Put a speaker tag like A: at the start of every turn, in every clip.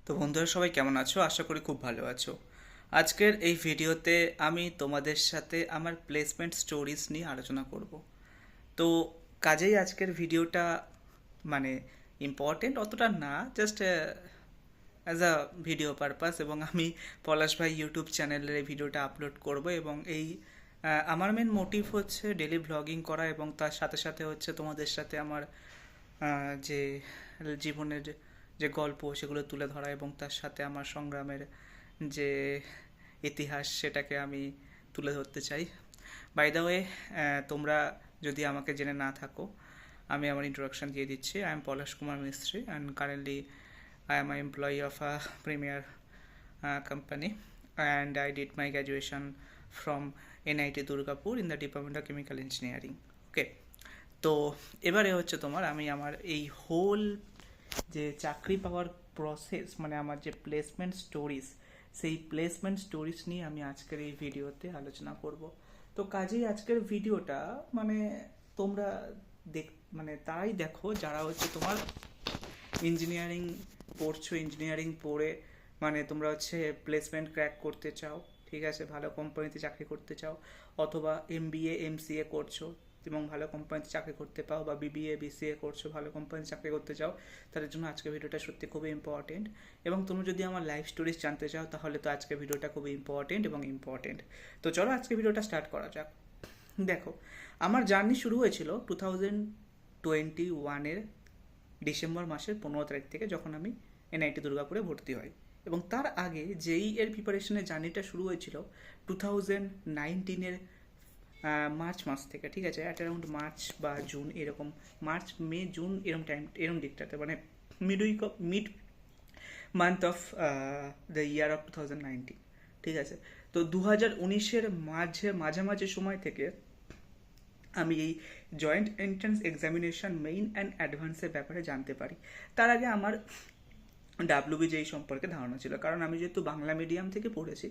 A: তো বন্ধুরা সবাই কেমন আছো? আশা করি খুব ভালো আছো। আজকের এই ভিডিওতে আমি তোমাদের সাথে আমার প্লেসমেন্ট স্টোরিজ নিয়ে আলোচনা করব। তো কাজেই আজকের ভিডিওটা মানে ইম্পর্টেন্ট অতটা না, just as a video purpose, এবং আমি পলাশ ভাই ইউটিউব চ্যানেলের এই ভিডিওটা আপলোড করব। এবং এই আমার মেন মোটিভ হচ্ছে ডেলি ব্লগিং করা, এবং তার সাথে সাথে হচ্ছে তোমাদের সাথে আমার যে জীবনের যে গল্প সেগুলো তুলে ধরা, এবং তার সাথে আমার সংগ্রামের যে ইতিহাস সেটাকে আমি তুলে ধরতে চাই। বাই দ্য ওয়ে, তোমরা যদি আমাকে জেনে না থাকো, আমি আমার ইন্ট্রোডাকশন দিয়ে দিচ্ছি। আই এম পলাশ কুমার মিস্ত্রি and currently I am an employee of a premier company, and I did my graduation from NIT Durgapur in the Department of Chemical Engineering. Okay, তো এবারে হচ্ছে তোমার আমি আমার এই হোল যে চাকরি পাওয়ার প্রসেস, মানে আমার যে প্লেসমেন্ট স্টোরিজ, সেই প্লেসমেন্ট স্টোরিজ নিয়ে আমি আজকের এই ভিডিওতে আলোচনা করব। তো কাজেই আজকের ভিডিওটা মানে তোমরা দেখ মানে তারাই দেখো যারা হচ্ছে তোমার ইঞ্জিনিয়ারিং পড়ছো, ইঞ্জিনিয়ারিং পড়ে মানে তোমরা হচ্ছে প্লেসমেন্ট ক্র্যাক করতে চাও, ঠিক আছে, ভালো কোম্পানিতে চাকরি করতে চাও, অথবা এমবিএ এমসিএ করছো এবং ভালো কোম্পানিতে চাকরি করতে পাও, বা বিবিএ বিসিএ করছো, ভালো কোম্পানিতে চাকরি করতে চাও, তাদের জন্য আজকের ভিডিওটা সত্যি খুবই ইম্পর্টেন্ট। এবং তুমি যদি আমার লাইফ স্টোরিজ জানতে চাও তাহলে তো আজকের ভিডিওটা খুবই ইম্পর্টেন্ট। তো চলো আজকে ভিডিওটা স্টার্ট করা যাক। দেখো, আমার জার্নি শুরু হয়েছিল 2021-এর ডিসেম্বর মাসের 15 তারিখ থেকে, যখন আমি এনআইটি দুর্গাপুরে ভর্তি হই। এবং তার আগে জেই এর প্রিপারেশনের জার্নিটা শুরু হয়েছিল 2019-এর মার্চ মাস থেকে, ঠিক আছে, অ্যাট অ্যারাউন্ড মার্চ বা জুন এরকম, মার্চ মে জুন এরম দিকটাতে, মানে mid month of the year of 2019, ঠিক আছে। তো 2019-এর মাঝামাঝি সময় থেকে আমি এই joint entrance examination main and অ্যাডভান্সের ব্যাপারে জানতে পারি। তার আগে আমার ডাব্লিউবিজেই সম্পর্কে ধারণা ছিল, কারণ আমি যেহেতু বাংলা মিডিয়াম থেকে পড়েছি,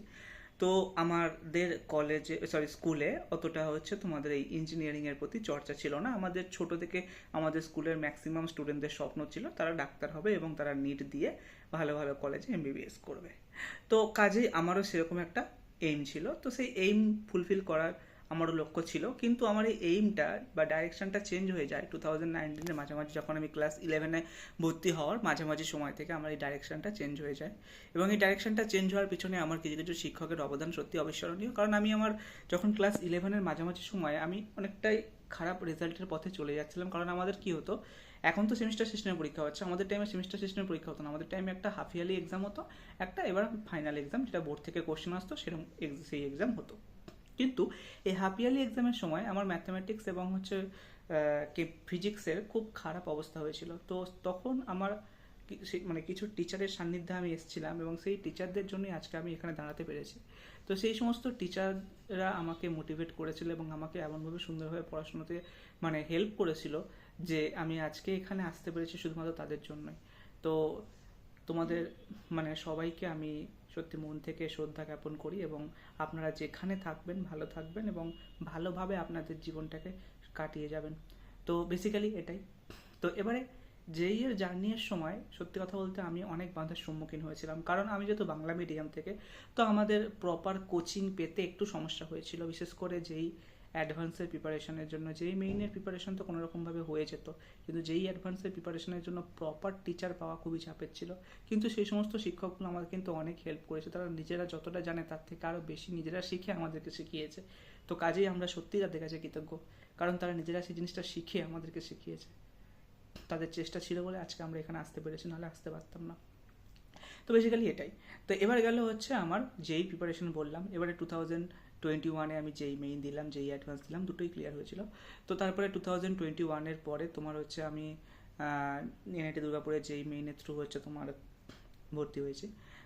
A: তো আমাদের কলেজে স্কুলে অতটা হচ্ছে তোমাদের এই ইঞ্জিনিয়ারিংয়ের প্রতি চর্চা ছিল না। আমাদের ছোট থেকে আমাদের স্কুলের ম্যাক্সিমাম স্টুডেন্টদের স্বপ্ন ছিল তারা ডাক্তার হবে এবং তারা নিট দিয়ে ভালো ভালো কলেজে এমবিবিএস করবে। তো কাজেই আমারও সেরকম একটা এইম ছিল, তো সেই এইম ফুলফিল করার আমারও লক্ষ্য ছিল। কিন্তু আমার এই এইমটা বা ডাইরেকশনটা চেঞ্জ হয়ে যায় 2019-এর মাঝামাঝি, যখন আমি ক্লাস 11-এ ভর্তি হওয়ার মাঝামাঝি সময় থেকে আমার এই ডাইরেকশনটা চেঞ্জ হয়ে যায়। এবং এই ডাইরেকশনটা চেঞ্জ হওয়ার পিছনে আমার কিছু কিছু শিক্ষকের অবদান সত্যি অবিস্মরণীয়। কারণ আমি আমার যখন ক্লাস 11-এর মাঝামাঝি সময় আমি অনেকটাই খারাপ রেজাল্টের পথে চলে যাচ্ছিলাম। কারণ আমাদের কি হতো, এখন তো সেমিস্টার সিস্টেমের পরীক্ষা হচ্ছে, আমাদের টাইমে সেমিস্টার সিস্টেমের পরীক্ষা হতো না। আমাদের টাইমে একটা হাফ ইয়ারলি এক্সাম হতো, একটা এবার ফাইনাল এক্সাম, যেটা বোর্ড থেকে কোশ্চেন আসতো, সেরকম সেই এক্সাম হতো। কিন্তু এই হাফ ইয়ারলি এক্সামের সময় আমার ম্যাথামেটিক্স এবং হচ্ছে ফিজিক্সের খুব খারাপ অবস্থা হয়েছিল। তো তখন আমার মানে কিছু টিচারের সান্নিধ্যে আমি এসেছিলাম, এবং সেই টিচারদের জন্যই আজকে আমি এখানে দাঁড়াতে পেরেছি। তো সেই সমস্ত টিচাররা আমাকে মোটিভেট করেছিল এবং আমাকে এমনভাবে সুন্দরভাবে পড়াশোনাতে মানে হেল্প করেছিল যে আমি আজকে এখানে আসতে পেরেছি শুধুমাত্র তাদের জন্যই। তো তোমাদের মানে সবাইকে আমি সত্যি মন থেকে শ্রদ্ধা জ্ঞাপন করি, এবং আপনারা যেখানে থাকবেন ভালো থাকবেন এবং ভালোভাবে আপনাদের জীবনটাকে কাটিয়ে যাবেন। তো বেসিক্যালি এটাই। তো এবারে জেই এর জার্নির সময় সত্যি কথা বলতে আমি অনেক বাধার সম্মুখীন হয়েছিলাম, কারণ আমি যেহেতু বাংলা মিডিয়াম থেকে, তো আমাদের প্রপার কোচিং পেতে একটু সমস্যা হয়েছিল, বিশেষ করে যেই অ্যাডভান্সের প্রিপারেশনের জন্য। যেই মেইনের প্রিপারেশন তো কোনোরকমভাবে হয়ে যেত, কিন্তু যেই অ্যাডভান্সের প্রিপারেশনের জন্য প্রপার টিচার পাওয়া খুবই চাপের ছিল। কিন্তু সেই সমস্ত শিক্ষকগুলো আমাদের কিন্তু অনেক হেল্প করেছে, তারা নিজেরা যতটা জানে তার থেকে আরও বেশি নিজেরা শিখে আমাদেরকে শিখিয়েছে। তো কাজেই আমরা সত্যিই তাদের কাছে কৃতজ্ঞ, কারণ তারা নিজেরা সেই জিনিসটা শিখে আমাদেরকে শিখিয়েছে। তাদের চেষ্টা ছিল বলে আজকে আমরা এখানে আসতে পেরেছি, নাহলে আসতে পারতাম না। তো বেসিক্যালি এটাই। তো এবার গেল হচ্ছে আমার যেই প্রিপারেশন বললাম, এবারে 2021-এ আমি যেই মেইন দিলাম, যেই অ্যাডভান্স দিলাম, দুটোই ক্লিয়ার হয়েছিল। তো তারপরে 2021-এর পরে তোমার হচ্ছে আমি এনআইটি দুর্গাপুরে যেই মেইনের থ্রু হচ্ছে তোমার ভর্তি হয়েছি,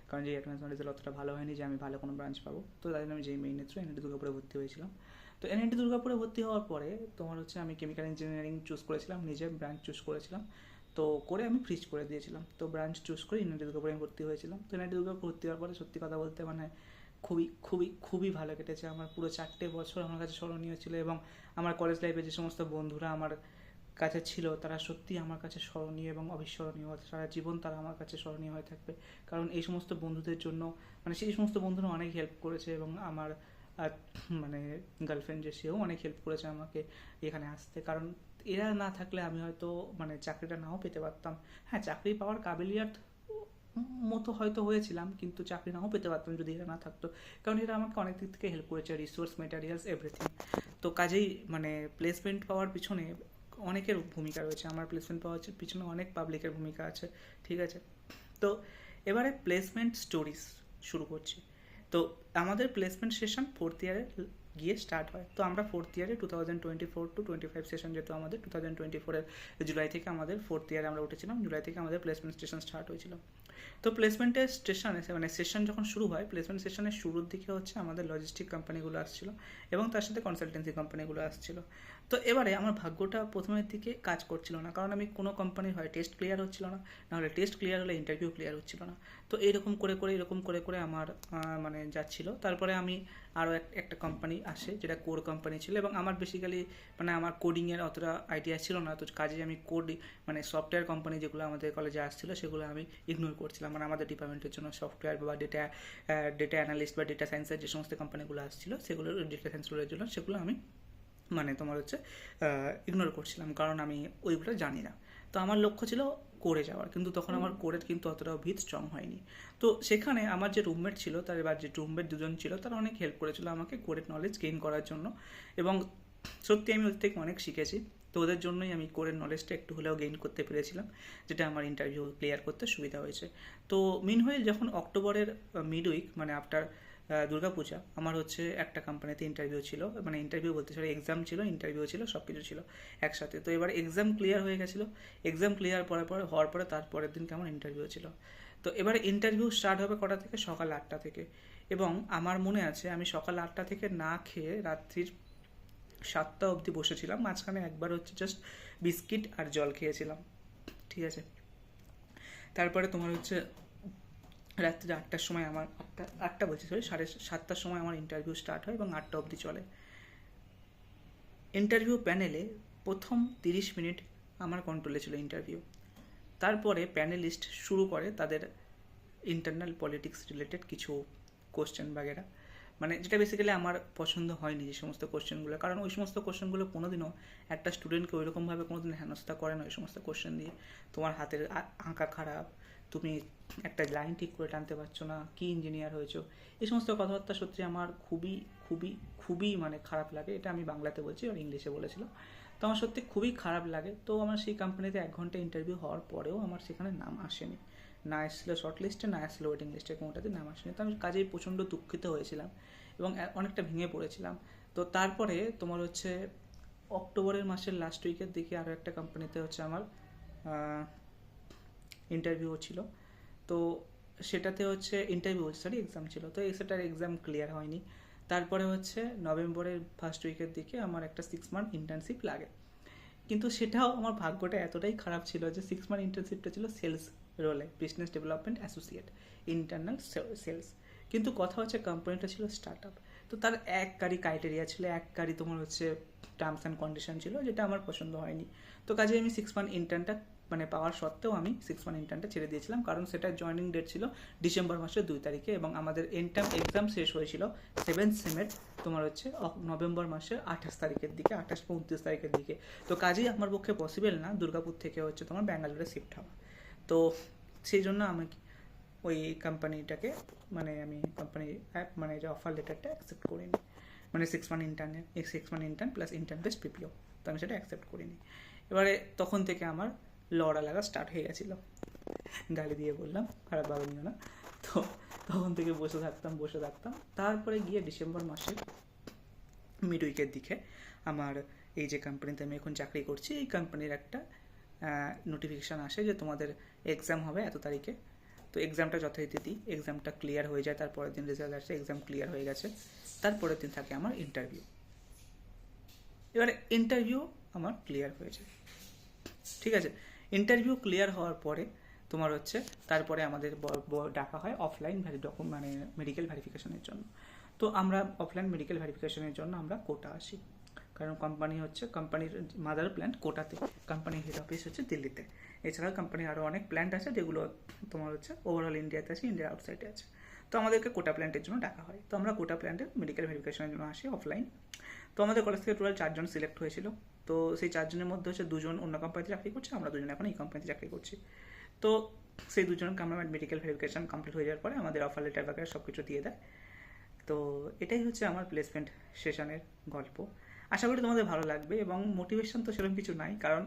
A: কারণ যেই অ্যাডভান্স আমার রেজাল্ট অতটা ভালো হয়নি যে আমি ভালো কোনো ব্রাঞ্চ পাবো। তো তাই জন্য আমি যেই মেইনের থ্রু এনআইটি দুর্গাপুরে ভর্তি হয়েছিলাম। তো এনআইটি দুর্গাপুরে ভর্তি হওয়ার পরে তোমার হচ্ছে আমি কেমিক্যাল ইঞ্জিনিয়ারিং চুজ করেছিলাম, নিজের ব্রাঞ্চ চুজ করেছিলাম। তো করে আমি ফ্রিজ করে দিয়েছিলাম। তো ব্রাঞ্চ চুজ করে এনআইটি দুর্গাপুরে আমি ভর্তি হয়েছিলাম। তো এনআইটি দুর্গাপুরে ভর্তি হওয়ার পরে সত্যি কথা বলতে মানে খুবই খুবই খুবই ভালো কেটেছে আমার। পুরো 4টে বছর আমার কাছে স্মরণীয় ছিল, এবং আমার কলেজ লাইফে যে সমস্ত বন্ধুরা আমার কাছে ছিল তারা সত্যি আমার কাছে স্মরণীয় এবং অবিস্মরণীয়, সারা জীবন তারা আমার কাছে স্মরণীয় হয়ে থাকবে। কারণ এই সমস্ত বন্ধুদের জন্য, মানে সেই সমস্ত বন্ধুরা অনেক হেল্প করেছে, এবং আমার আর মানে গার্লফ্রেন্ড যে সেও অনেক হেল্প করেছে আমাকে এখানে আসতে। কারণ এরা না থাকলে আমি হয়তো মানে চাকরিটা নাও পেতে পারতাম। হ্যাঁ, চাকরি পাওয়ার কাবিলিয়াত মতো হয়তো হয়েছিলাম, কিন্তু চাকরি নাও পেতে পারতাম যদি এরা না থাকতো। কারণ এরা আমাকে অনেক দিক থেকে হেল্প করেছে, রিসোর্স, মেটেরিয়ালস, এভরিথিং। তো কাজেই মানে প্লেসমেন্ট পাওয়ার পিছনে অনেকের ভূমিকা রয়েছে, আমার প্লেসমেন্ট পাওয়ার পিছনে অনেক পাবলিকের ভূমিকা আছে, ঠিক আছে। তো এবারে প্লেসমেন্ট স্টোরিজ শুরু করছি। তো আমাদের প্লেসমেন্ট সেশন ফোর্থ ইয়ারে গিয়ে স্টার্ট হয়। তো আমরা ফোর্থ ইয়ারে 2024-25 সেশন, যেহেতু আমাদের 2024-এর জুলাই থেকে আমাদের ফোর্থ ইয়ারে আমরা উঠেছিলাম, জুলাই থেকে আমাদের প্লেসমেন্ট স্টেশন স্টার্ট হয়েছিল। তো প্লেসমেন্টের স্টেশনে মানে সেশন যখন শুরু হয়, প্লেসমেন্ট সেশনের শুরুর দিকে হচ্ছে আমাদের লজিস্টিক কোম্পানিগুলো আসছিল এবং তার সাথে কনসালটেন্সি কোম্পানিগুলো আসছিল। তো এবারে আমার ভাগ্যটা প্রথমের দিকে কাজ করছিল না, কারণ আমি কোনো কোম্পানির হয় টেস্ট ক্লিয়ার হচ্ছিল না, নাহলে টেস্ট ক্লিয়ার হলে ইন্টারভিউ ক্লিয়ার হচ্ছিল না। তো এরকম করে আমার মানে যাচ্ছিল। তারপরে আমি আরও একটা কোম্পানি আসে যেটা কোর কোম্পানি ছিল, এবং আমার বেসিক্যালি মানে আমার কোডিংয়ের অতটা আইডিয়া ছিল না। তো কাজে আমি মানে সফটওয়্যার কোম্পানি যেগুলো আমাদের কলেজে আসছিলো সেগুলো আমি ইগনোর করছিলাম। মানে আমাদের ডিপার্টমেন্টের জন্য সফটওয়্যার বা ডেটা অ্যানালিস্ট বা ডেটা সায়েন্সের যে সমস্ত কোম্পানিগুলো আসছিলো, সেগুলোর ডেটা সায়েন্সগুলোর জন্য সেগুলো আমি মানে তোমার হচ্ছে ইগনোর করছিলাম, কারণ আমি ওইগুলো জানি না। তো আমার লক্ষ্য ছিল করে যাওয়ার, কিন্তু তখন আমার কোরের কিন্তু অতটাও ভিত স্ট্রং হয়নি। তো সেখানে আমার যে রুমমেট ছিল, তার এবার যে রুমমেট দুজন ছিল, তারা অনেক হেল্প করেছিল আমাকে কোরের নলেজ গেইন করার জন্য, এবং সত্যি আমি ওদের থেকে অনেক শিখেছি। তো ওদের জন্যই আমি কোরের নলেজটা একটু হলেও গেইন করতে পেরেছিলাম, যেটা আমার ইন্টারভিউ ক্লিয়ার করতে সুবিধা হয়েছে। তো মিনহোয়াইল যখন অক্টোবরের মিড উইক মানে আফটার দুর্গাপূজা, আমার হচ্ছে একটা কোম্পানিতে ইন্টারভিউ ছিল, মানে ইন্টারভিউ বলতে সরি এক্সাম ছিল, ইন্টারভিউ ছিল, সব কিছু ছিল একসাথে। তো এবার এক্সাম ক্লিয়ার হয়ে গেছিলো, এক্সাম ক্লিয়ার হওয়ার পরে তারপরের দিনকে আমার ইন্টারভিউ ছিল। তো এবারে ইন্টারভিউ স্টার্ট হবে কটা থেকে, সকাল 8টা থেকে। এবং আমার মনে আছে আমি সকাল 8টা থেকে না খেয়ে রাত্রির 7টা অবধি বসেছিলাম, মাঝখানে একবার হচ্ছে জাস্ট বিস্কিট আর জল খেয়েছিলাম, ঠিক আছে। তারপরে তোমার হচ্ছে রাত্রি 8টার সময় আমার আটটা বলছি সরি 7:30টার সময় আমার ইন্টারভিউ স্টার্ট হয় এবং 8টা অবধি চলে। ইন্টারভিউ প্যানেলে প্রথম 30 মিনিট আমার কন্ট্রোলে ছিল ইন্টারভিউ। তারপরে প্যানেলিস্ট শুরু করে তাদের ইন্টারনাল পলিটিক্স রিলেটেড কিছু কোশ্চেন বাগেরা, মানে যেটা বেসিক্যালি আমার পছন্দ হয়নি যে সমস্ত কোশ্চেনগুলো, কারণ ওই সমস্ত কোশ্চেনগুলো কোনোদিনও একটা স্টুডেন্টকে ওইরকমভাবে কোনোদিন হেনস্থা করে না। ওই সমস্ত কোশ্চেন দিয়ে তোমার হাতের আঁকা খারাপ, তুমি একটা লাইন ঠিক করে টানতে পারছো না, কি ইঞ্জিনিয়ার হয়েছো, এই সমস্ত কথাবার্তা সত্যি আমার খুবই খুবই খুবই মানে খারাপ লাগে। এটা আমি বাংলাতে বলছি আর ইংলিশে বলেছিলাম। তো আমার সত্যি খুবই খারাপ লাগে। তো আমার সেই কোম্পানিতে 1 ঘন্টা ইন্টারভিউ হওয়ার পরেও আমার সেখানে নাম আসেনি, না আসছিলো শর্ট লিস্টে, না আসছিলো ওয়েটিং লিস্টে, কোনোটাতে নাম আসেনি। তো আমি কাজেই প্রচণ্ড দুঃখিত হয়েছিলাম এবং অনেকটা ভেঙে পড়েছিলাম। তো তারপরে তোমার হচ্ছে অক্টোবরের মাসের লাস্ট উইকের দিকে আরও একটা কোম্পানিতে হচ্ছে আমার ইন্টারভিউ ছিল। তো সেটাতে হচ্ছে এক্সাম ছিল। তো সেটার এক্সাম ক্লিয়ার হয়নি। তারপরে হচ্ছে নভেম্বরের ফার্স্ট উইকের দিকে আমার একটা 6 মান্থ ইন্টার্নশিপ লাগে, কিন্তু সেটাও আমার ভাগ্যটা এতটাই খারাপ ছিল যে 6 মান্থ ইন্টার্নশিপটা ছিল সেলস রোলে, business development associate, internal sales. কিন্তু কথা হচ্ছে কোম্পানিটা ছিল স্টার্ট আপ। তো তার এক গাড়ি ক্রাইটেরিয়া ছিল, এক গাড়ি তোমার হচ্ছে টার্মস অ্যান্ড কন্ডিশন ছিল, যেটা আমার পছন্দ হয়নি। তো কাজে আমি 6 মান্থ ইন্টার্নটা মানে পাওয়ার সত্ত্বেও আমি 6 মান্থ ইন্টার্নটা ছেড়ে দিয়েছিলাম, কারণ সেটা জয়েনিং ডেট ছিল ডিসেম্বর মাসের 2 তারিখে এবং আমাদের এন্টার্ম এক্সাম শেষ হয়েছিল 7th সেমের তোমার হচ্ছে নভেম্বর মাসের 28 তারিখের দিকে, 28 বা 29 তারিখের দিকে। তো কাজেই আমার পক্ষে পসিবল না দুর্গাপুর থেকে হচ্ছে তোমার ব্যাঙ্গালোরে শিফট হওয়া। তো সেই জন্য আমি ওই কোম্পানিটাকে মানে আমি মানে যে অফার লেটারটা অ্যাকসেপ্ট করিনি, মানে 6 month intern plus intern base পিপিও, তো আমি সেটা অ্যাকসেপ্ট করিনি। এবারে তখন থেকে আমার লড়া লাগা স্টার্ট হয়ে গেছিলো, গালি দিয়ে বললাম, খারাপ ভাবে নিও না। তো তখন থেকে বসে থাকতাম। তারপরে গিয়ে ডিসেম্বর মাসের মিড উইকের দিকে আমার এই যে কোম্পানিতে আমি এখন চাকরি করছি, এই কোম্পানির একটা নোটিফিকেশান আসে যে তোমাদের এক্সাম হবে এত তারিখে। তো এক্সামটা যথারীতি দিই, এক্সামটা ক্লিয়ার হয়ে যায়, তারপরের দিন রেজাল্ট আসে, এক্সাম ক্লিয়ার হয়ে গেছে। তারপরের দিন থাকে আমার ইন্টারভিউ। এবারে ইন্টারভিউ আমার ক্লিয়ার হয়ে যায়, ঠিক আছে। ইন্টারভিউ ক্লিয়ার হওয়ার পরে তোমার হচ্ছে তারপরে আমাদের ডাকা হয় অফলাইন মানে মেডিকেল ভেরিফিকেশনের জন্য। তো আমরা অফলাইন মেডিকেল ভেরিফিকেশনের জন্য আমরা কোটা আসি, কারণ কোম্পানির মাদার প্ল্যান্ট কোটাতে, কোম্পানির হেড অফিস হচ্ছে দিল্লিতে। এছাড়াও কোম্পানির আরও অনেক প্ল্যান্ট আছে যেগুলো তোমার হচ্ছে ওভারঅল ইন্ডিয়াতে আছে, ইন্ডিয়ার আউটসাইডে আছে। তো আমাদেরকে কোটা প্ল্যান্টের জন্য ডাকা হয়। তো আমরা কোটা প্ল্যান্টের মেডিকেল ভেরিফিকেশনের জন্য আসি অফলাইন। তো আমাদের কলেজ থেকে টোটাল 4 জন সিলেক্ট হয়েছিল। তো সেই 4 জনের মধ্যে হচ্ছে 2 জন অন্য কোম্পানিতে চাকরি করছে, আমরা 2 জন এখন এই কোম্পানিতে চাকরি করছি। তো সেই 2 জনকে আমরা মেডিকেল ভেরিফিকেশন কমপ্লিট হয়ে যাওয়ার পরে আমাদের অফার লেটার বাগেরা সব কিছু দিয়ে দেয়। তো এটাই হচ্ছে আমার প্লেসমেন্ট সেশনের গল্প। আশা করি তোমাদের ভালো লাগবে, এবং মোটিভেশন তো সেরকম কিছু নাই, কারণ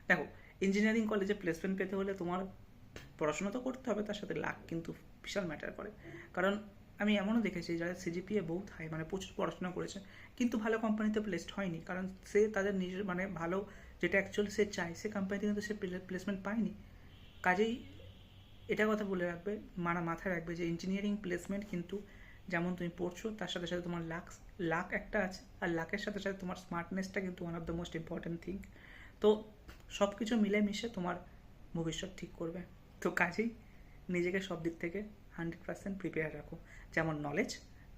A: দেখো ইঞ্জিনিয়ারিং কলেজে প্লেসমেন্ট পেতে হলে তোমার পড়াশোনা তো করতে হবে, তার সাথে লাক কিন্তু বিশাল ম্যাটার করে। কারণ আমি এমনও দেখেছি যারা সিজিপিএ বহুত হাই, মানে প্রচুর পড়াশোনা করেছে কিন্তু ভালো কোম্পানিতে প্লেসড হয়নি, কারণ সে তাদের নিজের মানে ভালো যেটা অ্যাকচুয়ালি সে চায় সে কোম্পানিতে কিন্তু সে প্লেসমেন্ট পায়নি। কাজেই এটা কথা বলে রাখবে, মাথায় রাখবে যে ইঞ্জিনিয়ারিং প্লেসমেন্ট কিন্তু যেমন তুমি পড়ছো তার সাথে সাথে তোমার লাক একটা আছে, আর লাকের সাথে সাথে তোমার স্মার্টনেসটা কিন্তু one of the most important thing. তো সব কিছু মিলেমিশে তোমার ভবিষ্যৎ ঠিক করবে। তো কাজেই নিজেকে সব দিক থেকে 100% প্রিপেয়ার রাখো, যেমন নলেজ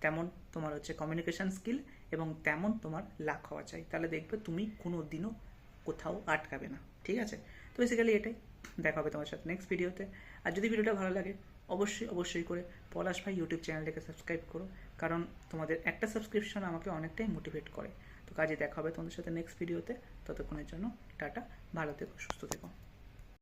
A: তেমন তোমার হচ্ছে কমিউনিকেশান স্কিল, এবং তেমন তোমার লাক হওয়া চাই, তাহলে দেখবে তুমি কোনো দিনও কোথাও আটকাবে না। ঠিক আছে? তো বেসিক্যালি এটাই। দেখা হবে তোমার সাথে নেক্সট ভিডিওতে। আর যদি ভিডিওটা ভালো লাগে অবশ্যই করে পলাশ ভাই ইউটিউব চ্যানেলটাকে সাবস্ক্রাইব করো, কারণ তোমাদের একটা সাবস্ক্রিপশন আমাকে অনেকটাই মোটিভেট করে। তো কাজে দেখা হবে তোমাদের সাথে নেক্সট ভিডিওতে। ততক্ষণের জন্য টাটা, ভালো থেকো, সুস্থ থেকো।